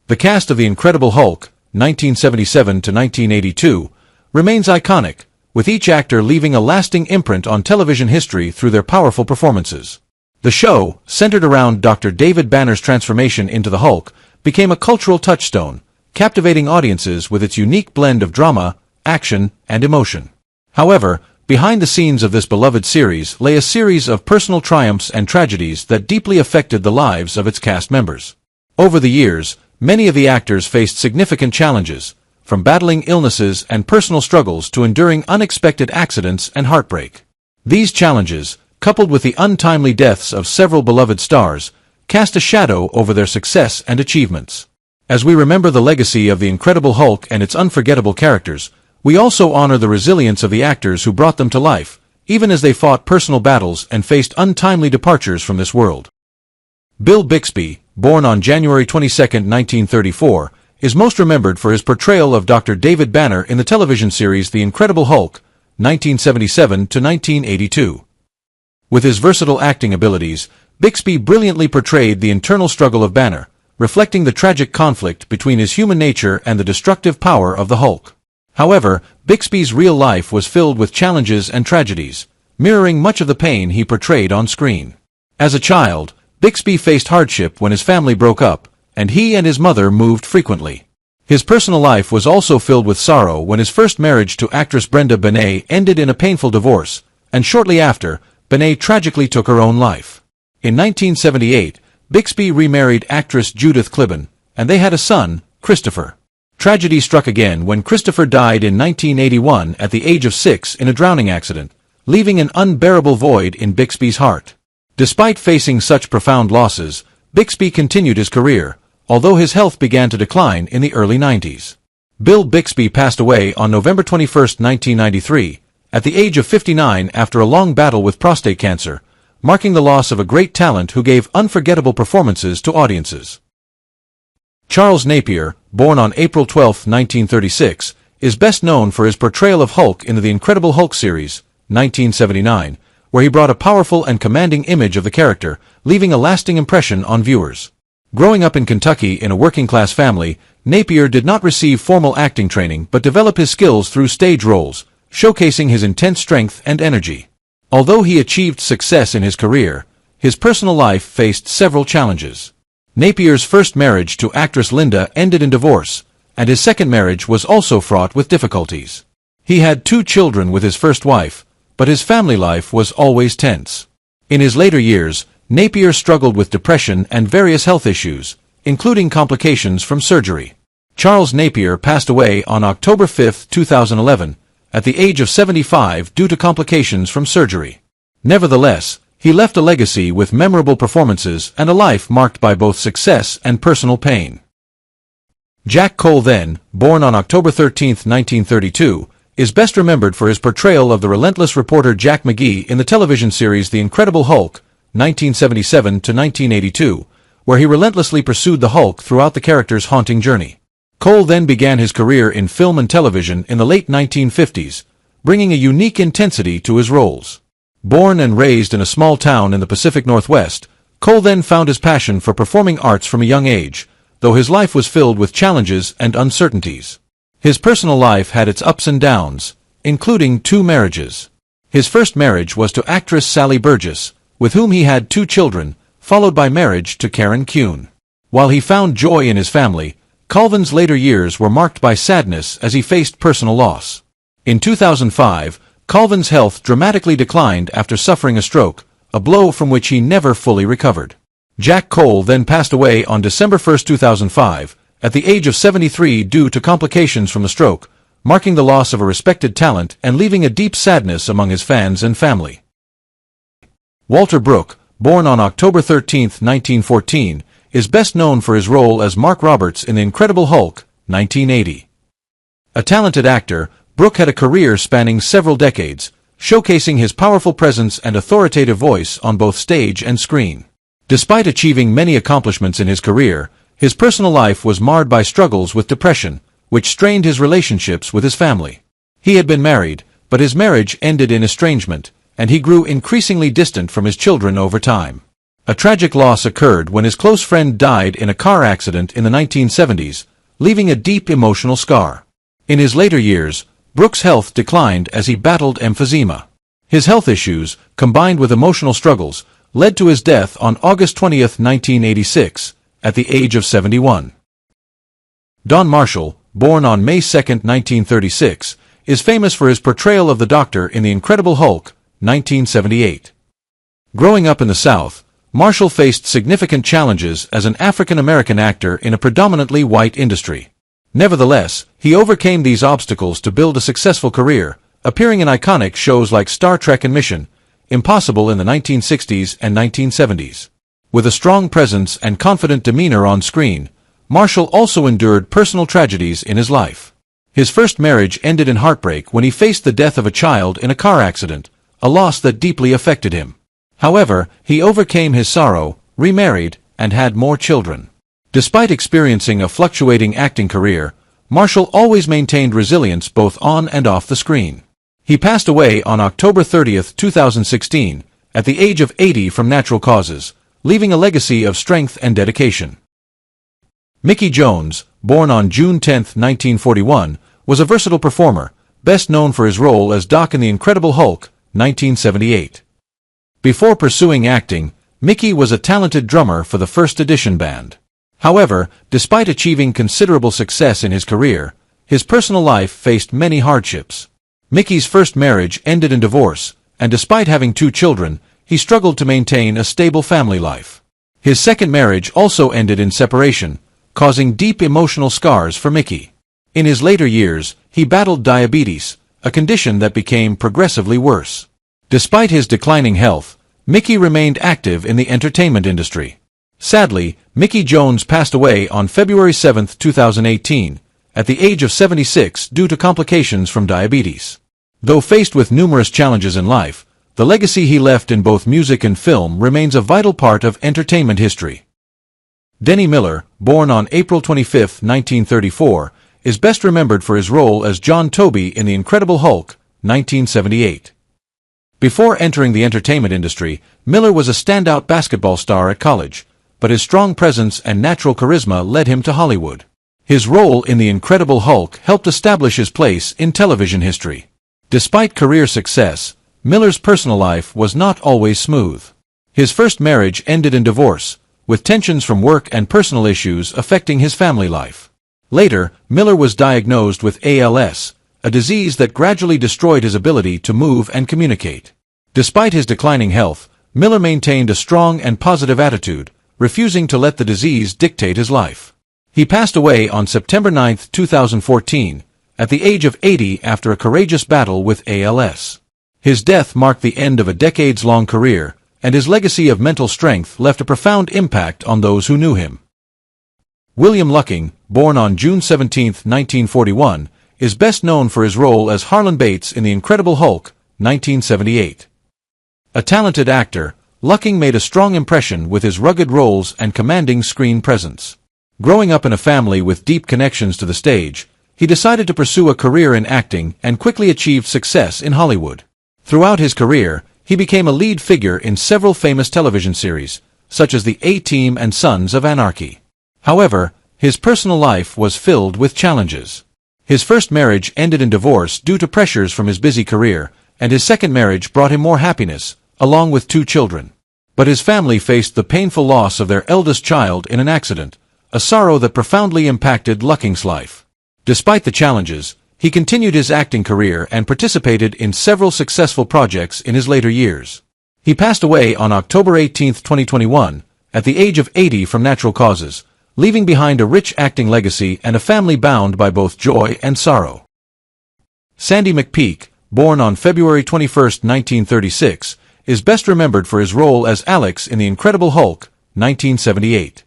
The cast of The Incredible Hulk, 1977 to 1982, remains iconic, with each actor leaving a lasting imprint on television history through their powerful performances. The show, centered around Dr. David Banner's transformation into the Hulk, became a cultural touchstone, captivating audiences with its unique blend of drama, action, and emotion. However, behind the scenes of this beloved series lay a series of personal triumphs and tragedies that deeply affected the lives of its cast members. Over the years, many of the actors faced significant challenges, from battling illnesses and personal struggles to enduring unexpected accidents and heartbreak. These challenges, coupled with the untimely deaths of several beloved stars, cast a shadow over their success and achievements. As we remember the legacy of the Incredible Hulk and its unforgettable characters, we also honor the resilience of the actors who brought them to life, even as they fought personal battles and faced untimely departures from this world. Bill Bixby, born on January 22, 1934, is most remembered for his portrayal of Dr. David Banner in the television series The Incredible Hulk, 1977 to 1982. With his versatile acting abilities, Bixby brilliantly portrayed the internal struggle of Banner, reflecting the tragic conflict between his human nature and the destructive power of the Hulk. However, Bixby's real life was filled with challenges and tragedies, mirroring much of the pain he portrayed on screen. As a child, Bixby faced hardship when his family broke up, and he and his mother moved frequently. His personal life was also filled with sorrow when his first marriage to actress Brenda Benet ended in a painful divorce, and shortly after, Benet tragically took her own life. In 1978, Bixby remarried actress Judith Clibben, and they had a son, Christopher. Tragedy struck again when Christopher died in 1981 at the age of 6 in a drowning accident, leaving an unbearable void in Bixby's heart. Despite facing such profound losses, Bixby continued his career, although his health began to decline in the early 90s. Bill Bixby passed away on November 21, 1993, at the age of 59 after a long battle with prostate cancer, marking the loss of a great talent who gave unforgettable performances to audiences. Charles Napier, born on April 12, 1936, is best known for his portrayal of Hulk in the Incredible Hulk series, 1979, where he brought a powerful and commanding image of the character, leaving a lasting impression on viewers. Growing up in Kentucky in a working-class family, Napier did not receive formal acting training but developed his skills through stage roles, showcasing his intense strength and energy. Although he achieved success in his career, his personal life faced several challenges. Napier's first marriage to actress Linda ended in divorce, and his second marriage was also fraught with difficulties. He had 2 children with his first wife, but his family life was always tense. In his later years, Napier struggled with depression and various health issues, including complications from surgery. Charles Napier passed away on October 5, 2011, at the age of 75 due to complications from surgery. Nevertheless, he left a legacy with memorable performances and a life marked by both success and personal pain. Jack Cole then, born on October 13, 1932, is best remembered for his portrayal of the relentless reporter Jack McGee in the television series The Incredible Hulk, 1977 to 1982, where he relentlessly pursued the Hulk throughout the character's haunting journey. Cole then began his career in film and television in the late 1950s, bringing a unique intensity to his roles. Born and raised in a small town in the Pacific Northwest, Cole then found his passion for performing arts from a young age, though his life was filled with challenges and uncertainties. His personal life had its ups and downs, including 2 marriages. His first marriage was to actress Sally Burgess, with whom he had 2 children, followed by marriage to Karen Kuhn. While he found joy in his family, Colvin's later years were marked by sadness as he faced personal loss. In 2005, Colvin's health dramatically declined after suffering a stroke, a blow from which he never fully recovered. Jack Cole then passed away on December 1, 2005, at the age of 73 due to complications from the stroke, marking the loss of a respected talent and leaving a deep sadness among his fans and family. Walter Brooke, born on October 13, 1914, is best known for his role as Mark Roberts in The Incredible Hulk, 1980. A talented actor, Brooke had a career spanning several decades, showcasing his powerful presence and authoritative voice on both stage and screen. Despite achieving many accomplishments in his career, his personal life was marred by struggles with depression, which strained his relationships with his family. He had been married, but his marriage ended in estrangement, and he grew increasingly distant from his children over time. A tragic loss occurred when his close friend died in a car accident in the 1970s, leaving a deep emotional scar. In his later years, Brooks' health declined as he battled emphysema. His health issues, combined with emotional struggles, led to his death on August 20, 1986, at the age of 71. Don Marshall, born on May 2, 1936, is famous for his portrayal of the Doctor in The Incredible Hulk, 1978. Growing up in the South, Marshall faced significant challenges as an African-American actor in a predominantly white industry. Nevertheless, he overcame these obstacles to build a successful career, appearing in iconic shows like Star Trek and Mission Impossible in the 1960s and 1970s. With a strong presence and confident demeanor on screen, Marshall also endured personal tragedies in his life. His first marriage ended in heartbreak when he faced the death of a child in a car accident, a loss that deeply affected him. However, he overcame his sorrow, remarried, and had more children. Despite experiencing a fluctuating acting career, Marshall always maintained resilience both on and off the screen. He passed away on October 30, 2016, at the age of 80 from natural causes, leaving a legacy of strength and dedication. Mickey Jones, born on June 10, 1941, was a versatile performer, best known for his role as Doc in The Incredible Hulk, 1978. Before pursuing acting, Mickey was a talented drummer for the First Edition band. However, despite achieving considerable success in his career, his personal life faced many hardships. Mickey's first marriage ended in divorce, and despite having 2 children, he struggled to maintain a stable family life. His second marriage also ended in separation, causing deep emotional scars for Mickey. In his later years, he battled diabetes, a condition that became progressively worse. Despite his declining health, Mickey remained active in the entertainment industry. Sadly, Mickey Jones passed away on February 7, 2018, at the age of 76 due to complications from diabetes. Though faced with numerous challenges in life, the legacy he left in both music and film remains a vital part of entertainment history. Denny Miller, born on April 25, 1934, is best remembered for his role as John Toby in The Incredible Hulk, 1978. Before entering the entertainment industry, Miller was a standout basketball star at college, but his strong presence and natural charisma led him to Hollywood. His role in The Incredible Hulk helped establish his place in television history. Despite career success, Miller's personal life was not always smooth. His first marriage ended in divorce, with tensions from work and personal issues affecting his family life. Later, Miller was diagnosed with ALS, a disease that gradually destroyed his ability to move and communicate. Despite his declining health, Miller maintained a strong and positive attitude, refusing to let the disease dictate his life. He passed away on September 9, 2014, at the age of 80 after a courageous battle with ALS. His death marked the end of a decades-long career, and his legacy of mental strength left a profound impact on those who knew him. William Lucking, born on June 17, 1941, is best known for his role as Harlan Bates in The Incredible Hulk, 1978. A talented actor, Lucking made a strong impression with his rugged roles and commanding screen presence. Growing up in a family with deep connections to the stage, he decided to pursue a career in acting and quickly achieved success in Hollywood. Throughout his career, he became a lead figure in several famous television series, such as The A-Team and Sons of Anarchy. However, his personal life was filled with challenges. His first marriage ended in divorce due to pressures from his busy career, and his second marriage brought him more happiness, along with 2 children. But his family faced the painful loss of their eldest child in an accident, a sorrow that profoundly impacted Lucking's life. Despite the challenges, he continued his acting career and participated in several successful projects in his later years. He passed away on October 18, 2021, at the age of 80 from natural causes, leaving behind a rich acting legacy and a family bound by both joy and sorrow. Sandy McPeak, born on February 21, 1936, is best remembered for his role as Alex in The Incredible Hulk, 1978.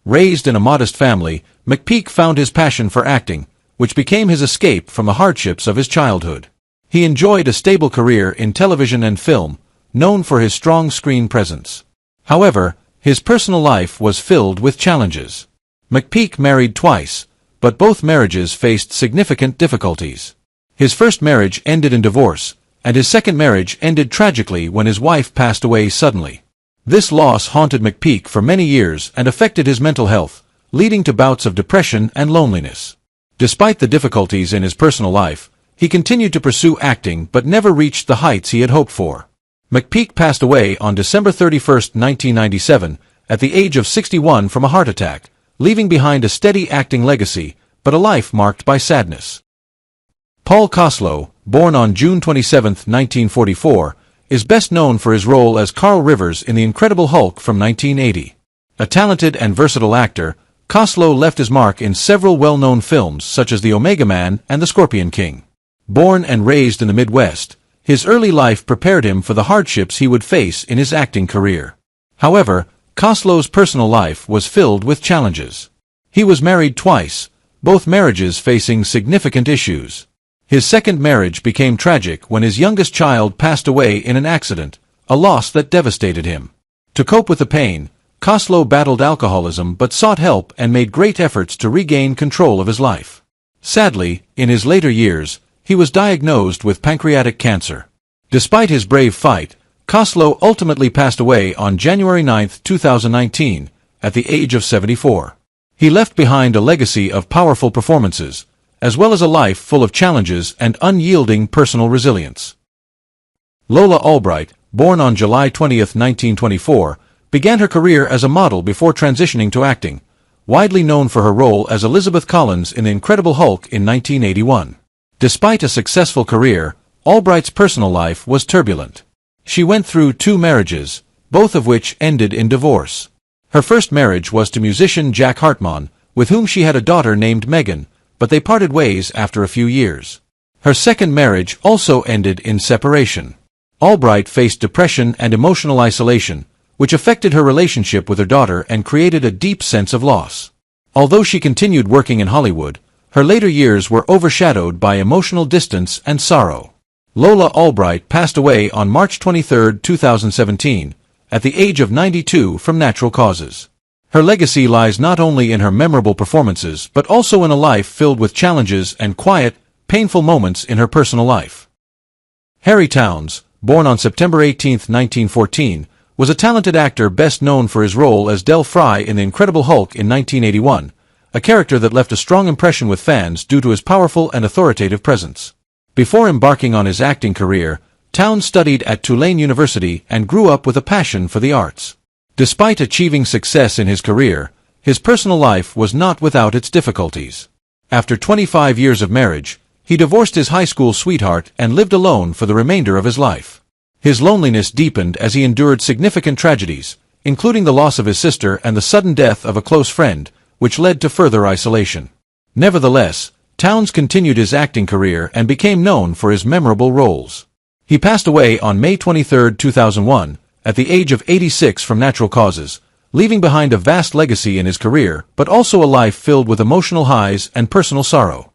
Raised in a modest family, McPeak found his passion for acting, which became his escape from the hardships of his childhood. He enjoyed a stable career in television and film, known for his strong screen presence. However, his personal life was filled with challenges. McPeak married twice, but both marriages faced significant difficulties. His first marriage ended in divorce, and his second marriage ended tragically when his wife passed away suddenly. This loss haunted McPeak for many years and affected his mental health, leading to bouts of depression and loneliness. Despite the difficulties in his personal life, he continued to pursue acting but never reached the heights he had hoped for. McPeak passed away on December 31, 1997, at the age of 61 from a heart attack, leaving behind a steady acting legacy, but a life marked by sadness. Paul Koslo, born on June 27, 1944, is best known for his role as Carl Rivers in The Incredible Hulk from 1980. A talented and versatile actor, Koslo left his mark in several well-known films such as The Omega Man and The Scorpion King. Born and raised in the Midwest, his early life prepared him for the hardships he would face in his acting career. However, Koslo's personal life was filled with challenges. He was married twice, both marriages facing significant issues. His second marriage became tragic when his youngest child passed away in an accident, a loss that devastated him. To cope with the pain, Koslo battled alcoholism but sought help and made great efforts to regain control of his life. Sadly, in his later years, he was diagnosed with pancreatic cancer. Despite his brave fight, Koslo ultimately passed away on January 9, 2019, at the age of 74. He left behind a legacy of powerful performances, as well as a life full of challenges and unyielding personal resilience. Lola Albright, born on July 20, 1924, began her career as a model before transitioning to acting, widely known for her role as Elizabeth Collins in The Incredible Hulk in 1981. Despite a successful career, Albright's personal life was turbulent. She went through 2 marriages, both of which ended in divorce. Her first marriage was to musician Jack Hartman, with whom she had a daughter named Megan, but they parted ways after a few years. Her second marriage also ended in separation. Albright faced depression and emotional isolation, which affected her relationship with her daughter and created a deep sense of loss. Although she continued working in Hollywood, her later years were overshadowed by emotional distance and sorrow. Lola Albright passed away on March 23, 2017, at the age of 92 from natural causes. Her legacy lies not only in her memorable performances but also in a life filled with challenges and quiet, painful moments in her personal life. Harry Towns, born on September 18, 1914, was a talented actor best known for his role as Del Fry in The Incredible Hulk in 1981, a character that left a strong impression with fans due to his powerful and authoritative presence. Before embarking on his acting career, Towns studied at Tulane University and grew up with a passion for the arts. Despite achieving success in his career, his personal life was not without its difficulties. After 25 years of marriage, he divorced his high school sweetheart and lived alone for the remainder of his life. His loneliness deepened as he endured significant tragedies, including the loss of his sister and the sudden death of a close friend, which led to further isolation. Nevertheless, Towns continued his acting career and became known for his memorable roles. He passed away on May 23, 2001, at the age of 86 from natural causes, leaving behind a vast legacy in his career but also a life filled with emotional highs and personal sorrow.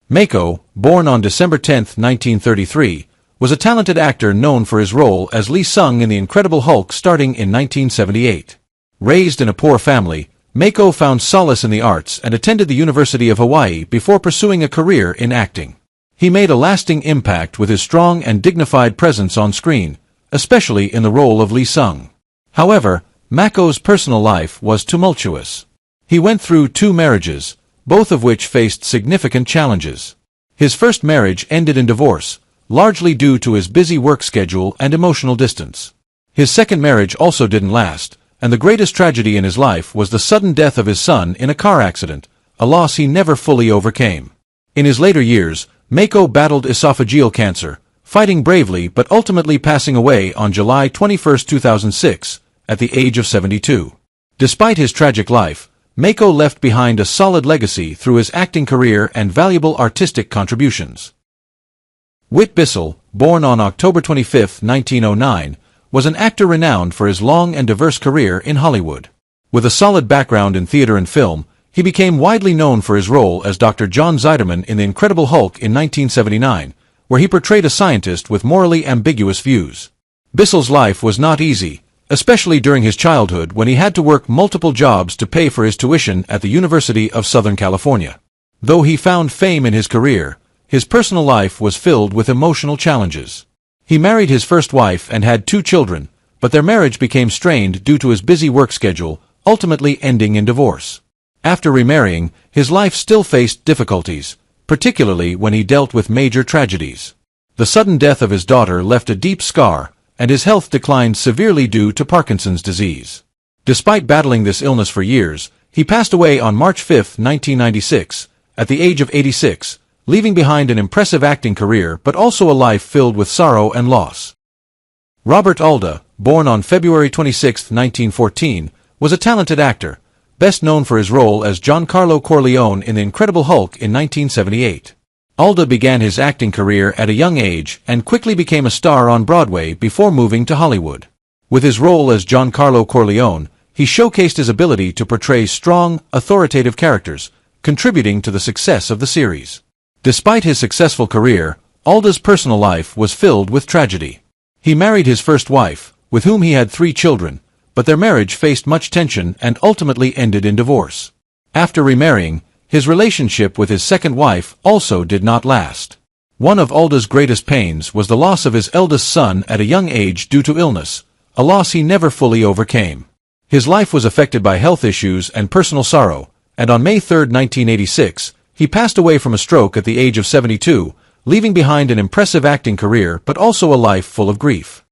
Mako, born on December 10, 1933, was a talented actor known for his role as Lee Sung in The Incredible Hulk starting in 1978. Raised in a poor family, Mako found solace in the arts and attended the University of Hawaii before pursuing a career in acting. He made a lasting impact with his strong and dignified presence on screen, especially in the role of Lee Sung. However, Mako's personal life was tumultuous. He went through 2 marriages, both of which faced significant challenges. His first marriage ended in divorce, largely due to his busy work schedule and emotional distance. His second marriage also didn't last, and the greatest tragedy in his life was the sudden death of his son in a car accident, a loss he never fully overcame. In his later years, Mako battled esophageal cancer, fighting bravely but ultimately passing away on July 21, 2006, at the age of 72. Despite his tragic life, Mako left behind a solid legacy through his acting career and valuable artistic contributions. Whit Bissell, born on October 25, 1909, was an actor renowned for his long and diverse career in Hollywood. With a solid background in theater and film, he became widely known for his role as Dr. John Zeiderman in The Incredible Hulk in 1979, where he portrayed a scientist with morally ambiguous views. Bissell's life was not easy, especially during his childhood when he had to work multiple jobs to pay for his tuition at the University of Southern California. Though he found fame in his career, his personal life was filled with emotional challenges. He married his first wife and had 2 children, but their marriage became strained due to his busy work schedule, ultimately ending in divorce. After remarrying, his life still faced difficulties, particularly when he dealt with major tragedies. The sudden death of his daughter left a deep scar, and his health declined severely due to Parkinson's disease. Despite battling this illness for years, he passed away on March 5, 1996, at the age of 86, leaving behind an impressive acting career but also a life filled with sorrow and loss. Robert Alda, born on February 26, 1914, was a talented actor, best known for his role as Giancarlo Corleone in The Incredible Hulk in 1978. Alda began his acting career at a young age and quickly became a star on Broadway before moving to Hollywood. With his role as Giancarlo Corleone, he showcased his ability to portray strong, authoritative characters, contributing to the success of the series. Despite his successful career, Alda's personal life was filled with tragedy. He married his first wife, with whom he had 3 children, but their marriage faced much tension and ultimately ended in divorce. After remarrying, his relationship with his second wife also did not last. One of Alda's greatest pains was the loss of his eldest son at a young age due to illness, a loss he never fully overcame. His life was affected by health issues and personal sorrow, and on May 3, 1986, he passed away from a stroke at the age of 72, leaving behind an impressive acting career but also a life full of grief.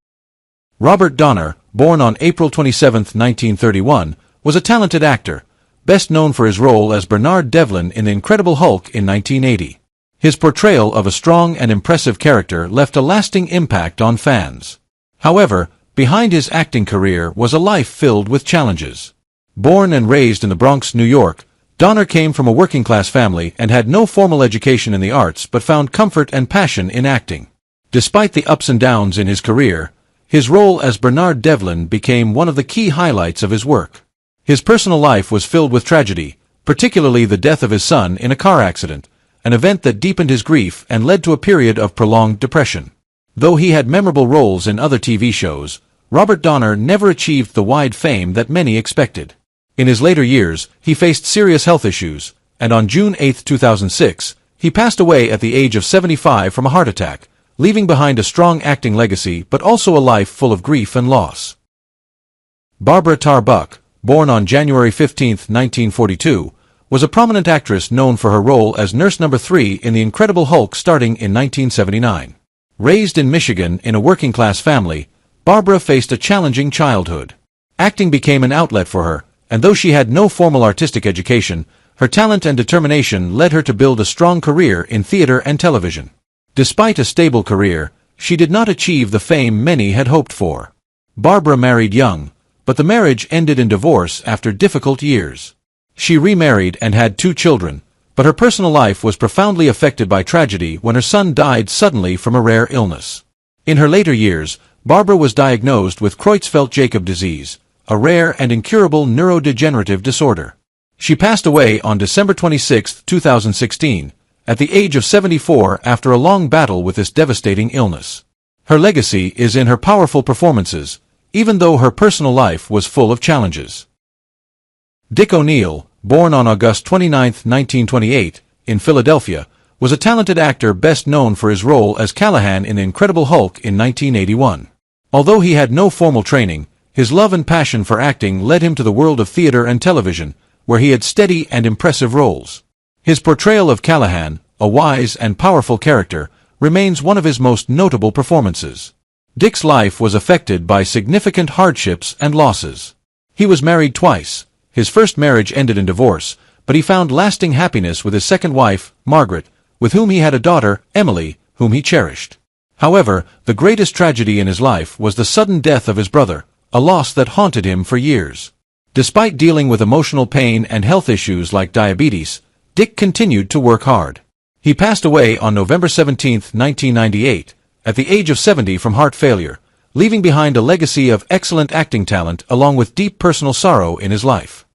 Robert Donner, born on April 27, 1931, was a talented actor, best known for his role as Bernard Devlin in The Incredible Hulk in 1980. His portrayal of a strong and impressive character left a lasting impact on fans. However, behind his acting career was a life filled with challenges. Born and raised in the Bronx, New York, Donner came from a working-class family and had no formal education in the arts but found comfort and passion in acting. Despite the ups and downs in his career, his role as Bernard Devlin became one of the key highlights of his work. His personal life was filled with tragedy, particularly the death of his son in a car accident, an event that deepened his grief and led to a period of prolonged depression. Though he had memorable roles in other TV shows, Robert Donner never achieved the wide fame that many expected. In his later years, he faced serious health issues, and on June 8, 2006, he passed away at the age of 75 from a heart attack, leaving behind a strong acting legacy but also a life full of grief and loss. Barbara Tarbuck, born on January 15, 1942, was a prominent actress known for her role as Nurse No. 3 in The Incredible Hulk starting in 1979. Raised in Michigan in a working-class family, Barbara faced a challenging childhood. Acting became an outlet for her, and though she had no formal artistic education, her talent and determination led her to build a strong career in theater and television. Despite a stable career, she did not achieve the fame many had hoped for. Barbara married young, but the marriage ended in divorce after difficult years. She remarried and had 2 children, but her personal life was profoundly affected by tragedy when her son died suddenly from a rare illness. In her later years, Barbara was diagnosed with Creutzfeldt-Jakob disease, a rare and incurable neurodegenerative disorder. She passed away on December 26, 2016, at the age of 74 after a long battle with this devastating illness. Her legacy is in her powerful performances, even though her personal life was full of challenges. Dick O'Neill, born on August 29, 1928, in Philadelphia, was a talented actor best known for his role as Callahan in The Incredible Hulk in 1981. Although he had no formal training, his love and passion for acting led him to the world of theater and television, where he had steady and impressive roles. His portrayal of Callahan, a wise and powerful character, remains one of his most notable performances. Dick's life was affected by significant hardships and losses. He was married twice. His first marriage ended in divorce, but he found lasting happiness with his second wife, Margaret, with whom he had a daughter, Emily, whom he cherished. However, the greatest tragedy in his life was the sudden death of his brother, a loss that haunted him for years. Despite dealing with emotional pain and health issues like diabetes, Dick continued to work hard. He passed away on November 17, 1998, at the age of 70 from heart failure, leaving behind a legacy of excellent acting talent along with deep personal sorrow in his life.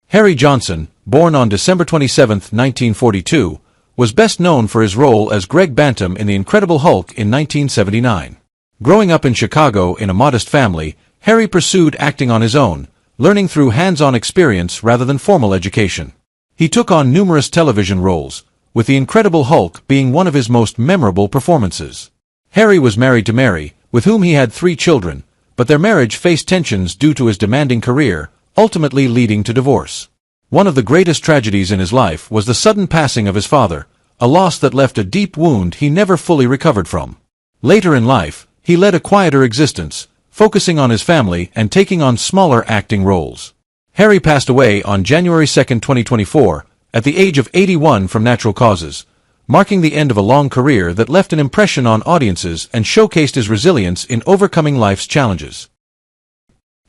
Harry Johnson, born on December 27, 1942, was best known for his role as Greg Bantam in The Incredible Hulk in 1979. Growing up in Chicago in a modest family, Harry pursued acting on his own, learning through hands-on experience rather than formal education. He took on numerous television roles, with The Incredible Hulk being one of his most memorable performances. Harry was married to Mary, with whom he had 3 children, but their marriage faced tensions due to his demanding career, ultimately leading to divorce. One of the greatest tragedies in his life was the sudden passing of his father, a loss that left a deep wound he never fully recovered from. Later in life, he led a quieter existence, focusing on his family and taking on smaller acting roles. Harry passed away on January 2, 2024, at the age of 81 from natural causes, marking the end of a long career that left an impression on audiences and showcased his resilience in overcoming life's challenges.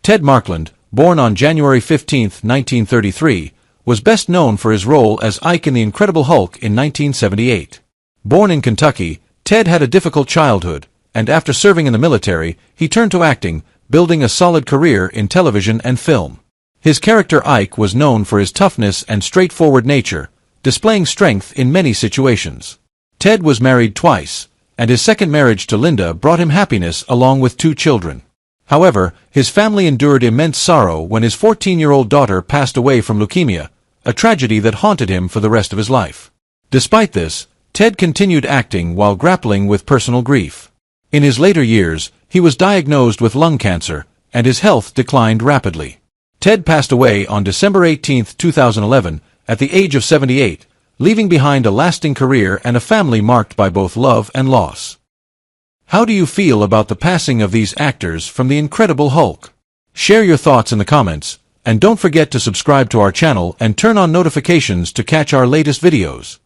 Ted Markland, born on January 15, 1933, was best known for his role as Ike in The Incredible Hulk in 1978. Born in Kentucky, Ted had a difficult childhood, and after serving in the military, he turned to acting, building a solid career in television and film. His character Ike was known for his toughness and straightforward nature, displaying strength in many situations. Ted was married twice, and his second marriage to Linda brought him happiness along with 2 children. However, his family endured immense sorrow when his 14-year-old daughter passed away from leukemia, a tragedy that haunted him for the rest of his life. Despite this, Ted continued acting while grappling with personal grief. In his later years, he was diagnosed with lung cancer, and his health declined rapidly. Ted passed away on December 18, 2011, at the age of 78, leaving behind a lasting career and a family marked by both love and loss. How do you feel about the passing of these actors from The Incredible Hulk? Share your thoughts in the comments, and don't forget to subscribe to our channel and turn on notifications to catch our latest videos.